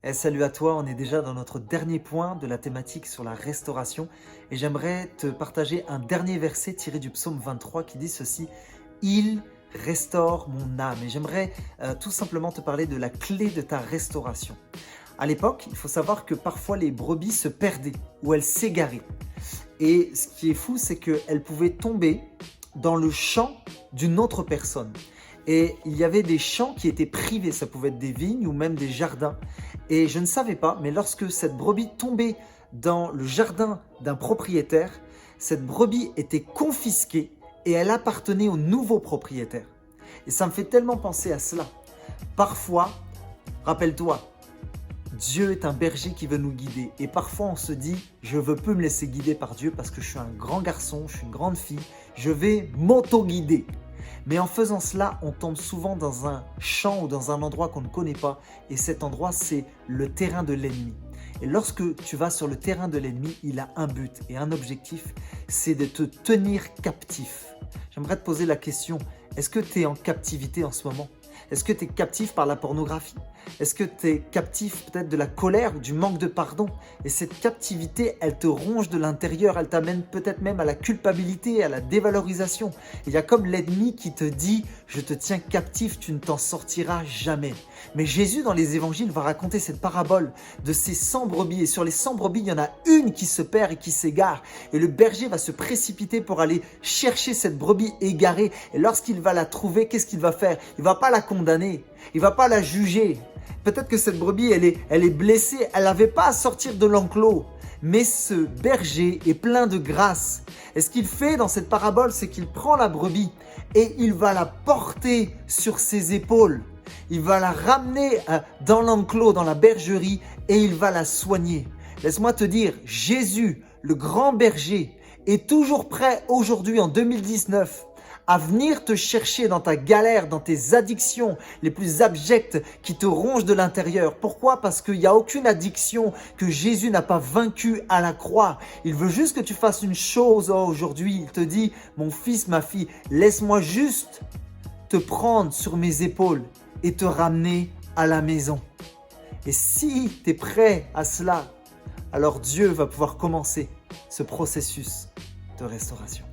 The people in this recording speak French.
Salut à toi, on est déjà dans notre dernier point de la thématique sur la restauration et j'aimerais te partager un dernier verset tiré du psaume 23 qui dit ceci: Il restaure mon âme. Et j'aimerais tout simplement te parler de la clé de ta restauration. À l'époque, il faut savoir que parfois les brebis se perdaient ou elles s'égaraient. Et ce qui est fou, c'est qu'elles pouvaient tomber dans le champ d'une autre personne. Et il y avait des champs qui étaient privés, ça pouvait être des vignes ou même des jardins. Et je ne savais pas, mais lorsque cette brebis tombait dans le jardin d'un propriétaire, cette brebis était confisquée et elle appartenait au nouveau propriétaire. Et ça me fait tellement penser à cela. Parfois, rappelle-toi, Dieu est un berger qui veut nous guider. Et parfois, on se dit, je ne veux plus me laisser guider par Dieu parce que je suis un grand garçon, je suis une grande fille, je vais m'auto-guider. Mais en faisant cela, on tombe souvent dans un champ ou dans un endroit qu'on ne connaît pas. Et cet endroit, c'est le terrain de l'ennemi. Et lorsque tu vas sur le terrain de l'ennemi, il a un but et un objectif, c'est de te tenir captif. J'aimerais te poser la question, est-ce que tu es en captivité en ce moment ? Est-ce que tu es captif par la pornographie ? Est-ce que tu es captif peut-être de la colère ou du manque de pardon ? Et cette captivité, elle te ronge de l'intérieur, elle t'amène peut-être même à la culpabilité, à la dévalorisation. Il y a comme l'ennemi qui te dit « je te tiens captif, tu ne t'en sortiras jamais ». Mais Jésus dans les évangiles va raconter cette parabole de ces 100 brebis. Et sur les 100 brebis, il y en a une qui se perd et qui s'égare. Et le berger va se précipiter pour aller chercher cette brebis égarée. Et lorsqu'il va la trouver, qu'est-ce qu'il va faire ? Il ne va pas la condamner, il ne va pas la juger. Peut-être que cette brebis, elle est blessée, elle n'avait pas à sortir de l'enclos. Mais ce berger est plein de grâce. Et ce qu'il fait dans cette parabole, c'est qu'il prend la brebis et il va la porter sur ses épaules. Il va la ramener dans l'enclos, dans la bergerie et il va la soigner. Laisse-moi te dire, Jésus, le grand berger, est toujours prêt aujourd'hui en 2019 à venir te chercher dans ta galère, dans tes addictions les plus abjectes qui te rongent de l'intérieur. Pourquoi ? Parce qu'il n'y a aucune addiction que Jésus n'a pas vaincue à la croix. Il veut juste que tu fasses une chose aujourd'hui. Il te dit, mon fils, ma fille, laisse-moi juste te prendre sur mes épaules et te ramener à la maison. Et si tu es prêt à cela, alors Dieu va pouvoir commencer ce processus de restauration.